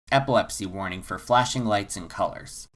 Epilepsy warning for flashing lights and colors.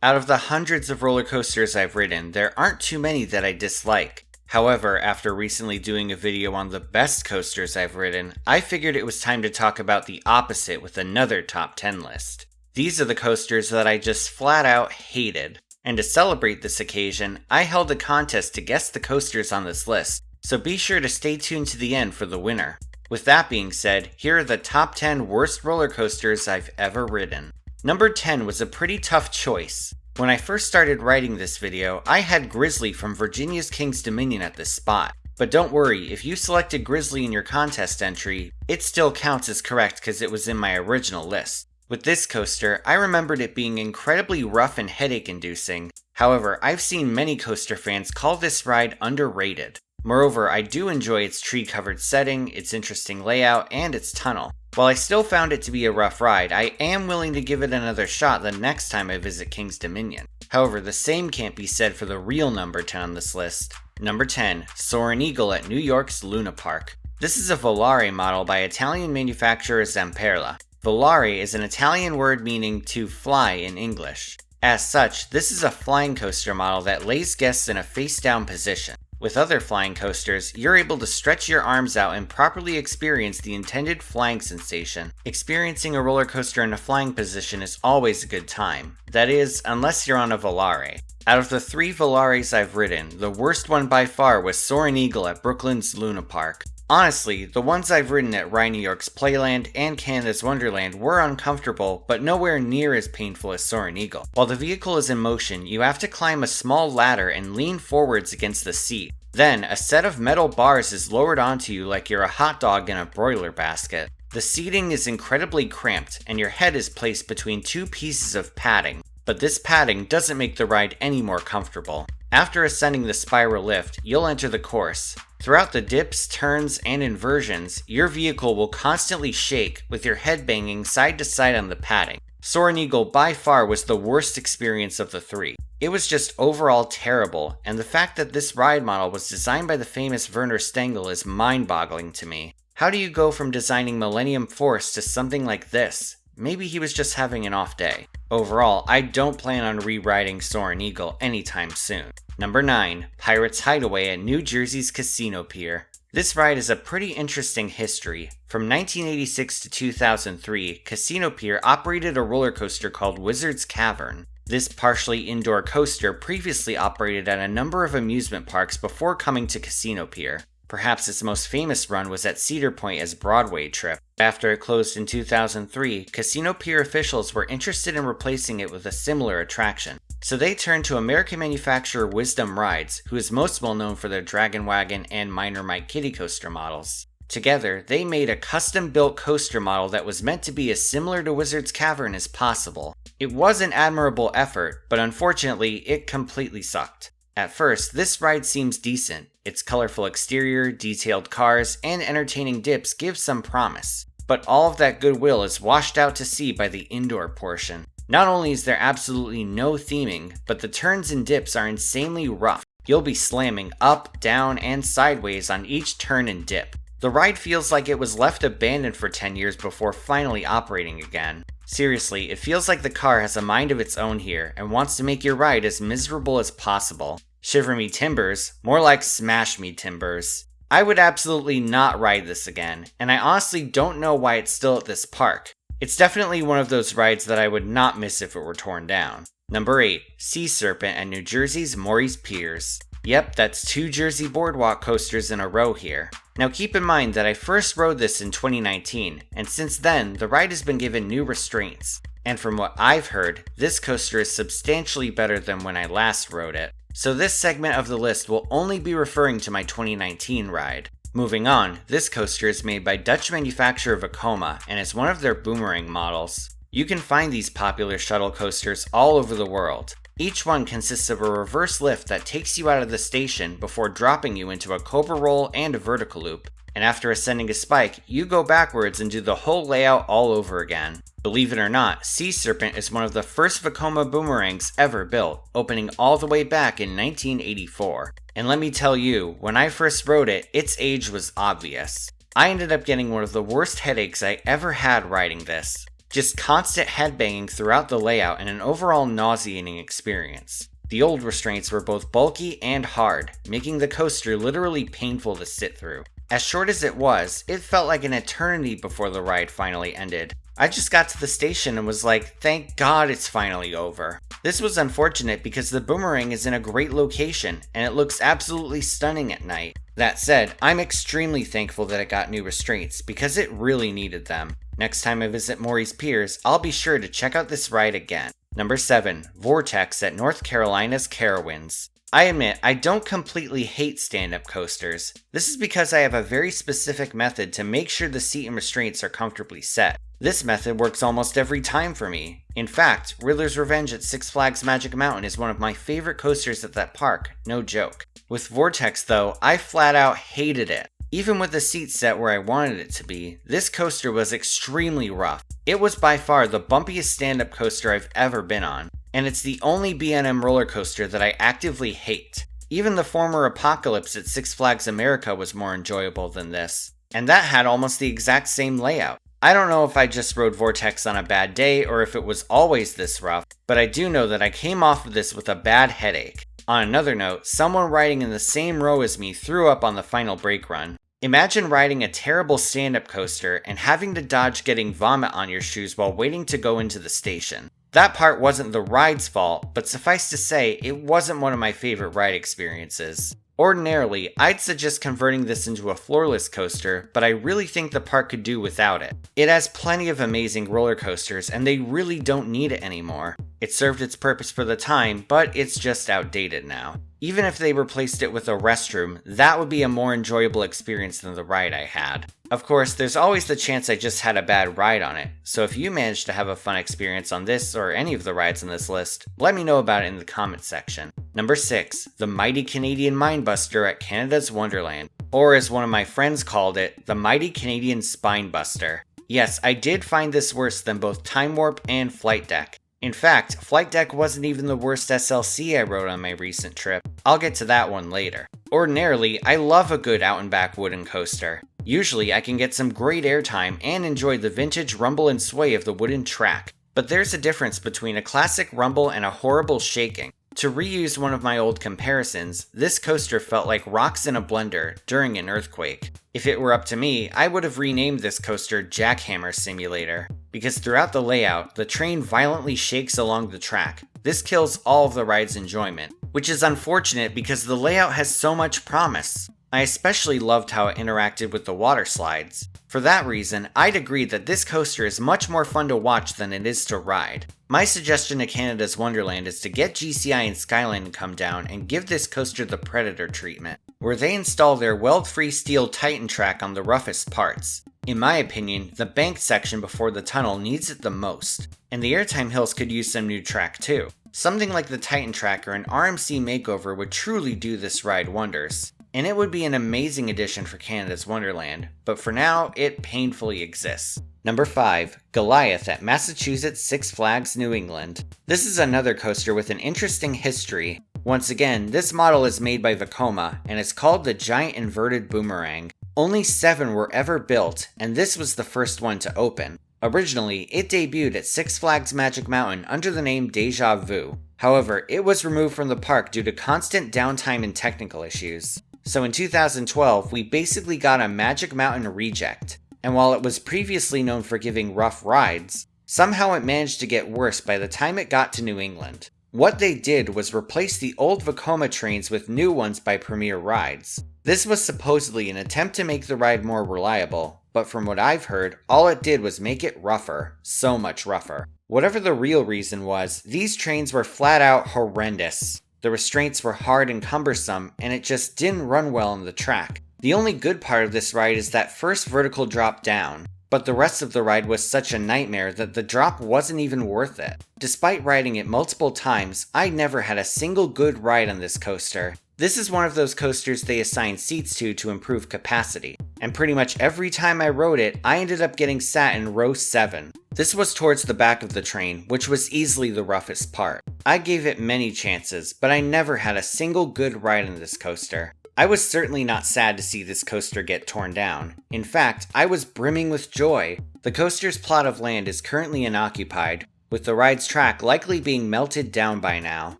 Out of the hundreds of roller coasters I've ridden, there aren't too many that I dislike. However, after recently doing a video on the best coasters I've ridden, I figured it was time to talk about the opposite with another top 10 list. These are the coasters that I just flat out hated. And to celebrate this occasion, I held a contest to guess the coasters on this list, so be sure to stay tuned to the end for the winner. With that being said, here are the top 10 worst roller coasters I've ever ridden. Number 10 was a pretty tough choice. When I first started writing this video, I had Grizzly from Virginia's King's Dominion at this spot. But don't worry, if you selected Grizzly in your contest entry, it still counts as correct because it was in my original list. With this coaster, I remembered it being incredibly rough and headache-inducing. However, I've seen many coaster fans call this ride underrated. Moreover, I do enjoy its tree-covered setting, its interesting layout, and its tunnel. While I still found it to be a rough ride, I am willing to give it another shot the next time I visit King's Dominion. However, the same can't be said for the real number 10 on this list. Number 10, Soarin Eagle at New York's Luna Park. This is a Volare model by Italian manufacturer Zamperla. Volare is an Italian word meaning to fly in English. As such, this is a flying coaster model that lays guests in a face-down position. With other flying coasters, you're able to stretch your arms out and properly experience the intended flying sensation. Experiencing a roller coaster in a flying position is always a good time. That is, unless you're on a Volare. Out of the 3 Volares I've ridden, the worst one by far was Soarin Eagle at Brooklyn's Luna Park. Honestly, the ones I've ridden at Rye New York's Playland and Canada's Wonderland were uncomfortable, but nowhere near as painful as Soarin Eagle. While the vehicle is in motion, you have to climb a small ladder and lean forwards against the seat. Then, a set of metal bars is lowered onto you like you're a hot dog in a broiler basket. The seating is incredibly cramped, and your head is placed between 2 pieces of padding. But this padding doesn't make the ride any more comfortable. After ascending the spiral lift, you'll enter the course. Throughout the dips, turns, and inversions, your vehicle will constantly shake with your head banging side to side on the padding. Soarin Eagle by far was the worst experience of the 3. It was just overall terrible, and the fact that this ride model was designed by the famous Werner Stengel is mind-boggling to me. How do you go from designing Millennium Force to something like this? Maybe he was just having an off day. Overall, I don't plan on rewriting Soarin Eagle anytime soon. Number 9, Pirates Hideaway at New Jersey's Casino Pier. This ride is a pretty interesting history. From 1986 to 2003, Casino Pier operated a roller coaster called Wizard's Cavern. This partially indoor coaster previously operated at a number of amusement parks before coming to Casino Pier. Perhaps its most famous run was at Cedar Point as Broadway Trip. After it closed in 2003, Casino Pier officials were interested in replacing it with a similar attraction. So they turned to American manufacturer Wisdom Rides, who is most well known for their Dragon Wagon and Minor Mike Kiddie Coaster models. Together, they made a custom-built coaster model that was meant to be as similar to Wizard's Cavern as possible. It was an admirable effort, but unfortunately, it completely sucked. At first, this ride seems decent. Its colorful exterior, detailed cars, and entertaining dips give some promise. But all of that goodwill is washed out to sea by the indoor portion. Not only is there absolutely no theming, but the turns and dips are insanely rough. You'll be slamming up, down, and sideways on each turn and dip. The ride feels like it was left abandoned for 10 years before finally operating again. Seriously, it feels like the car has a mind of its own here and wants to make your ride as miserable as possible. Shiver me timbers, more like smash me timbers. I would absolutely not ride this again, and I honestly don't know why it's still at this park. It's definitely one of those rides that I would not miss if it were torn down. Number 8, Sea Serpent at New Jersey's Morey's Piers. Yep, that's 2 Jersey Boardwalk coasters in a row here. Now keep in mind that I first rode this in 2019, and since then, the ride has been given new restraints. And from what I've heard, this coaster is substantially better than when I last rode it. So this segment of the list will only be referring to my 2019 ride. Moving on, this coaster is made by Dutch manufacturer Vekoma and is one of their boomerang models. You can find these popular shuttle coasters all over the world. Each one consists of a reverse lift that takes you out of the station before dropping you into a cobra roll and a vertical loop. And after ascending a spike, you go backwards and do the whole layout all over again. Believe it or not, Sea Serpent is one of the first Vekoma boomerangs ever built, opening all the way back in 1984. And let me tell you, when I first rode it, its age was obvious. I ended up getting one of the worst headaches I ever had riding this. Just constant headbanging throughout the layout and an overall nauseating experience. The old restraints were both bulky and hard, making the coaster literally painful to sit through. As short as it was, it felt like an eternity before the ride finally ended. I just got to the station and was like, thank God it's finally over. This was unfortunate because the boomerang is in a great location and it looks absolutely stunning at night. That said, I'm extremely thankful that it got new restraints because it really needed them. Next time I visit Maury's Piers, I'll be sure to check out this ride again. Number 7. Vortex at North Carolina's Carowinds. I admit, I don't completely hate stand-up coasters. This is because I have a very specific method to make sure the seat and restraints are comfortably set. This method works almost every time for me. In fact, Riddler's Revenge at Six Flags Magic Mountain is one of my favorite coasters at that park, no joke. With Vortex though, I flat out hated it. Even with the seat set where I wanted it to be, this coaster was extremely rough. It was by far the bumpiest stand-up coaster I've ever been on, and it's the only B&M roller coaster that I actively hate. Even the former Apocalypse at Six Flags America was more enjoyable than this, and that had almost the exact same layout. I don't know if I just rode Vortex on a bad day or if it was always this rough, but I do know that I came off of this with a bad headache. On another note, someone riding in the same row as me threw up on the final brake run. Imagine riding a terrible stand-up coaster and having to dodge getting vomit on your shoes while waiting to go into the station. That part wasn't the ride's fault, but suffice to say, it wasn't one of my favorite ride experiences. Ordinarily, I'd suggest converting this into a floorless coaster, but I really think the park could do without it. It has plenty of amazing roller coasters, and they really don't need it anymore. It served its purpose for the time, but it's just outdated now. Even if they replaced it with a restroom, that would be a more enjoyable experience than the ride I had. Of course, there's always the chance I just had a bad ride on it, so if you managed to have a fun experience on this or any of the rides on this list, let me know about it in the comments section. Number 6. The Mighty Canadian Minebuster at Canada's Wonderland, or as one of my friends called it, the Mighty Canadian Spinebuster. Yes, I did find this worse than both Time Warp and Flight Deck. In fact, Flight Deck wasn't even the worst SLC I rode on my recent trip. I'll get to that one later. Ordinarily, I love a good out and back wooden coaster. Usually I can get some great airtime and enjoy the vintage rumble and sway of the wooden track. But there's a difference between a classic rumble and a horrible shaking. To reuse one of my old comparisons, this coaster felt like rocks in a blender during an earthquake. If it were up to me, I would have renamed this coaster Jackhammer Simulator, because throughout the layout, the train violently shakes along the track. This kills all of the ride's enjoyment, which is unfortunate because the layout has so much promise. I especially loved how it interacted with the water slides. For that reason, I'd agree that this coaster is much more fun to watch than it is to ride. My suggestion to Canada's Wonderland is to get GCI and Skyline to come down and give this coaster the Predator treatment, where they install their weld-free steel Titan track on the roughest parts. In my opinion, the banked section before the tunnel needs it the most, and the airtime hills could use some new track too. Something like the Titan track or an RMC makeover would truly do this ride wonders. And it would be an amazing addition for Canada's Wonderland, but for now, it painfully exists. Number 5. Goliath at Massachusetts Six Flags New England. This is another coaster with an interesting history. Once again, this model is made by Vekoma, and it's called the Giant Inverted Boomerang. Only 7 were ever built, and this was the first one to open. Originally, it debuted at Six Flags Magic Mountain under the name Deja Vu. However, it was removed from the park due to constant downtime and technical issues. So in 2012, we basically got a Magic Mountain reject, and while it was previously known for giving rough rides, somehow it managed to get worse by the time it got to New England. What they did was replace the old Vekoma trains with new ones by Premier Rides. This was supposedly an attempt to make the ride more reliable, but from what I've heard, all it did was make it rougher, so much rougher. Whatever the real reason was, these trains were flat out horrendous. The restraints were hard and cumbersome, and it just didn't run well on the track. The only good part of this ride is that first vertical drop down, but the rest of the ride was such a nightmare that the drop wasn't even worth it. Despite riding it multiple times, I never had a single good ride on this coaster. This is one of those coasters they assign seats to improve capacity, and pretty much every time I rode it, I ended up getting sat in row 7. This was towards the back of the train, which was easily the roughest part. I gave it many chances, but I never had a single good ride on this coaster. I was certainly not sad to see this coaster get torn down. In fact, I was brimming with joy. The coaster's plot of land is currently unoccupied, with the ride's track likely being melted down by now.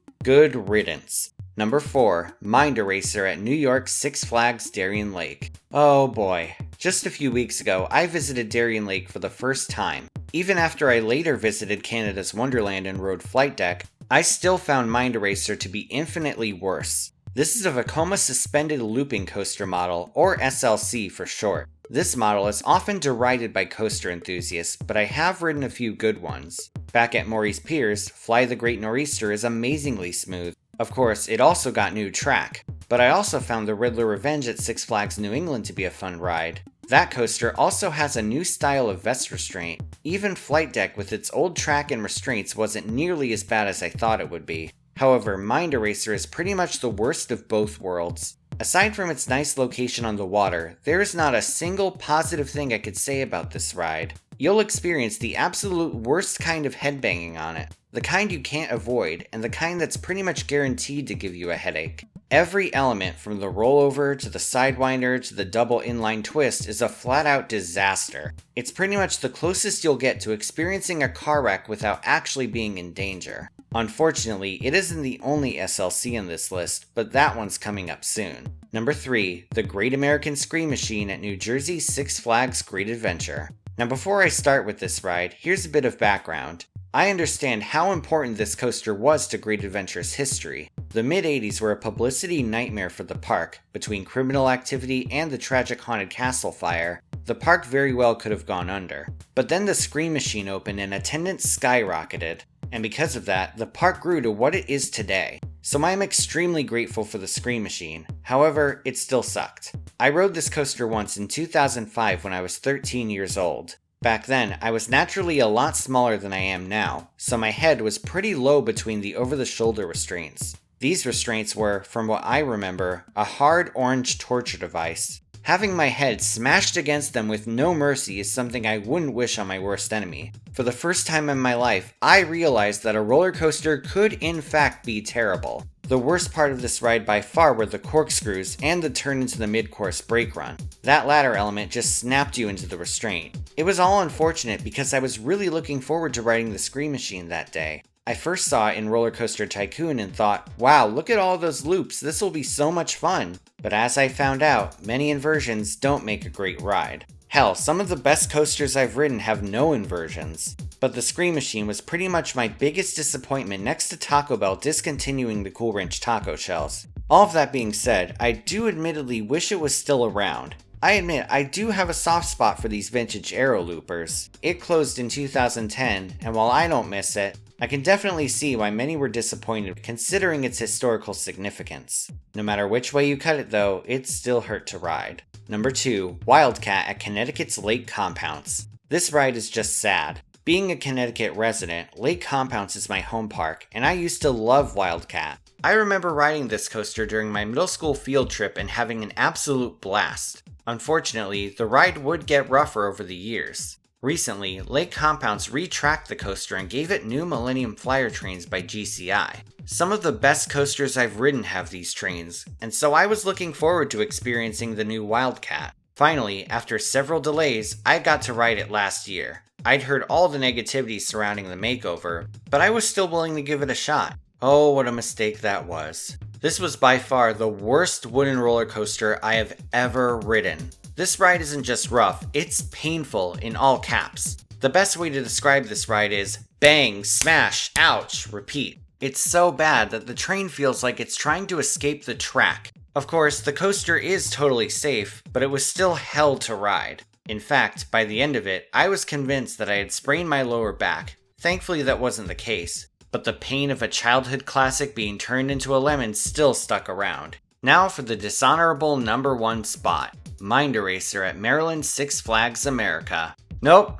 Good riddance. Number 4, Mind Eraser at New York Six Flags Darien Lake. Oh boy. Just a few weeks ago, I visited Darien Lake for the first time. Even after I later visited Canada's Wonderland and rode Flight Deck, I still found Mind Eraser to be infinitely worse. This is a Vekoma Suspended Looping Coaster model, or SLC for short. This model is often derided by coaster enthusiasts, but I have ridden a few good ones. Back at Maurice Piers, Fly the Great Nor'easter is amazingly smooth. Of course, it also got new track, but I also found the Riddler Revenge at Six Flags New England to be a fun ride. That coaster also has a new style of vest restraint. Even Flight Deck with its old track and restraints wasn't nearly as bad as I thought it would be. However, Mind Eraser is pretty much the worst of both worlds. Aside from its nice location on the water, there is not a single positive thing I could say about this ride. You'll experience the absolute worst kind of headbanging on it, the kind you can't avoid, and the kind that's pretty much guaranteed to give you a headache. Every element from the rollover to the sidewinder to the double inline twist is a flat-out disaster. It's pretty much the closest you'll get to experiencing a car wreck without actually being in danger. Unfortunately, it isn't the only SLC in this list, but that one's coming up soon. Number 3, the Great American Scream Machine at New Jersey Six Flags Great Adventure. Now before I start with this ride, here's a bit of background. I understand how important this coaster was to Great Adventure's history. The mid-80s were a publicity nightmare for the park. Between criminal activity and the tragic haunted castle fire, the park very well could have gone under. But then the Scream Machine opened and attendance skyrocketed, and because of that, the park grew to what it is today. So I am extremely grateful for the Scream Machine. However, it still sucked. I rode this coaster once in 2005 when I was 13 years old. Back then, I was naturally a lot smaller than I am now, so my head was pretty low between the over-the-shoulder restraints. These restraints were, from what I remember, a hard orange torture device. Having my head smashed against them with no mercy is something I wouldn't wish on my worst enemy. For the first time in my life, I realized that a roller coaster could in fact be terrible. The worst part of this ride by far were the corkscrews and the turn into the mid-course brake run. That latter element just snapped you into the restraint. It was all unfortunate because I was really looking forward to riding the Scream Machine that day. I first saw it in Roller Coaster Tycoon and thought, wow, look at all those loops, this will be so much fun. But as I found out, many inversions don't make a great ride. Hell, some of the best coasters I've ridden have no inversions. But the Scream Machine was pretty much my biggest disappointment next to Taco Bell discontinuing the Cool Ranch taco shells. All of that being said, I do admittedly wish it was still around. I admit, I do have a soft spot for these vintage Aero Loopers. It closed in 2010, and while I don't miss it, I can definitely see why many were disappointed considering its historical significance. No matter which way you cut it though, it still hurt to ride. Number 2, Wildcat at Connecticut's Lake Compounce. This ride is just sad. Being a Connecticut resident, Lake Compounce is my home park, and I used to love Wildcat. I remember riding this coaster during my middle school field trip and having an absolute blast. Unfortunately, the ride would get rougher over the years. Recently, Lake Compounce retracked the coaster and gave it new Millennium Flyer trains by GCI. Some of the best coasters I've ridden have these trains, and so I was looking forward to experiencing the new Wildcat. Finally, after several delays, I got to ride it last year. I'd heard all the negativity surrounding the makeover, but I was still willing to give it a shot. Oh, what a mistake that was. This was by far the worst wooden roller coaster I have ever ridden. This ride isn't just rough, it's painful in all caps. The best way to describe this ride is bang, smash, ouch, repeat. It's so bad that the train feels like it's trying to escape the track. Of course, the coaster is totally safe, but it was still hell to ride. In fact, by the end of it, I was convinced that I had sprained my lower back. Thankfully that wasn't the case, but the pain of a childhood classic being turned into a lemon still stuck around. Now for the dishonorable number 1 spot. Mind Eraser at Maryland Six Flags America. Nope.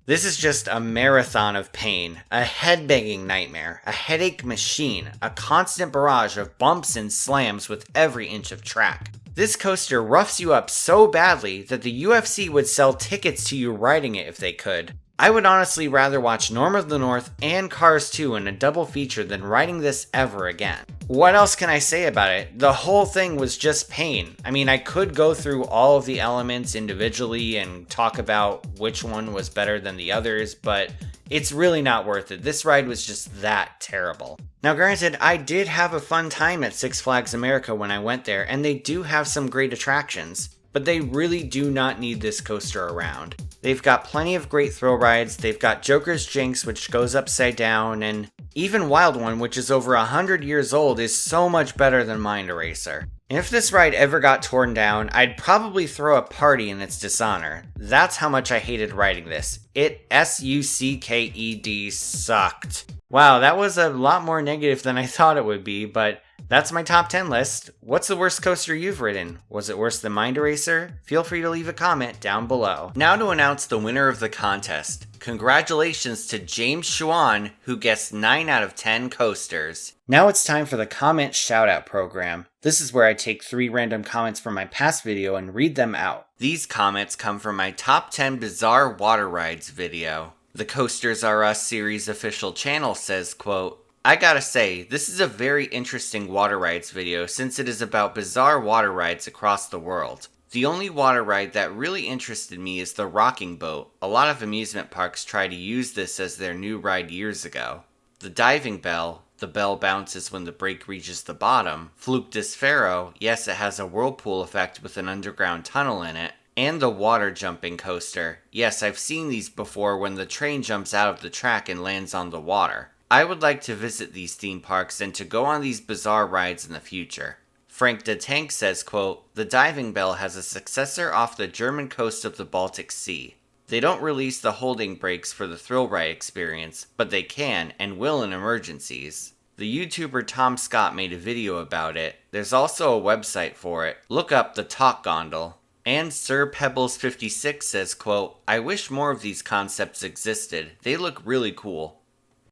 This is just a marathon of pain, a head-banging nightmare, a headache machine, a constant barrage of bumps and slams with every inch of track. This coaster roughs you up so badly that the UFC would sell tickets to you riding it if they could. I would honestly rather watch Norm of the North and Cars 2 in a double feature than riding this ever again. What else can I say about it? The whole thing was just pain. I mean, I could go through all of the elements individually and talk about which one was better than the others, but it's really not worth it. This ride was just that terrible. Now granted, I did have a fun time at Six Flags America when I went there, and they do have some great attractions, but they really do not need this coaster around. They've got plenty of great thrill rides, they've got Joker's Jinx which goes upside down, and even Wild One, which is over 100 years old, is so much better than Mind Eraser. If this ride ever got torn down, I'd probably throw a party in its dishonor. That's how much I hated riding this. It S-U-C-K-E-D sucked. Wow, that was a lot more negative than I thought it would be, but that's my top 10 list. What's the worst coaster you've ridden? Was it worse than Mind Eraser? Feel free to leave a comment down below. Now to announce the winner of the contest. Congratulations to James Schwan, who guessed 9 out of 10 coasters. Now it's time for the comment shoutout program. This is where I take 3 random comments from my past video and read them out. These comments come from my top 10 bizarre water rides video. The Coasters R Us series official channel says, quote, I gotta say, this is a very interesting water rides video since it is about bizarre water rides across the world. The only water ride that really interested me is the rocking boat. A lot of amusement parks try to use this as their new ride years ago. The diving bell, the bell bounces when the brake reaches the bottom. Fluke des Pharaoh, yes, it has a whirlpool effect with an underground tunnel in it. And the water jumping coaster. Yes, I've seen these before when the train jumps out of the track and lands on the water. I would like to visit these theme parks and to go on these bizarre rides in the future. Frank the Tank says, quote, the diving bell has a successor off the German coast of the Baltic Sea. They don't release the holding brakes for the thrill ride experience, but they can and will in emergencies. The YouTuber Tom Scott made a video about it. There's also a website for it. Look up the Talk Gondole. And Sir Pebbles56 says, quote, I wish more of these concepts existed. They look really cool.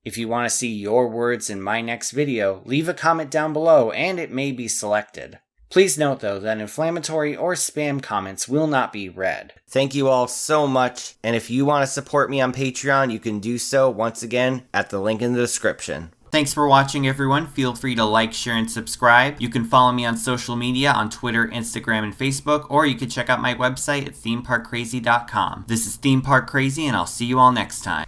If you want to see your words in my next video, leave a comment down below and it may be selected. Please note though that inflammatory or spam comments will not be read. Thank you all so much, and if you want to support me on Patreon, you can do so once again at the link in the description. Thanks for watching, everyone. Feel free to like, share, and subscribe. You can follow me on social media on Twitter, Instagram, and Facebook, or you can check out my website at themeparkcrazy.com. This is Theme Park Crazy, and I'll see you all next time.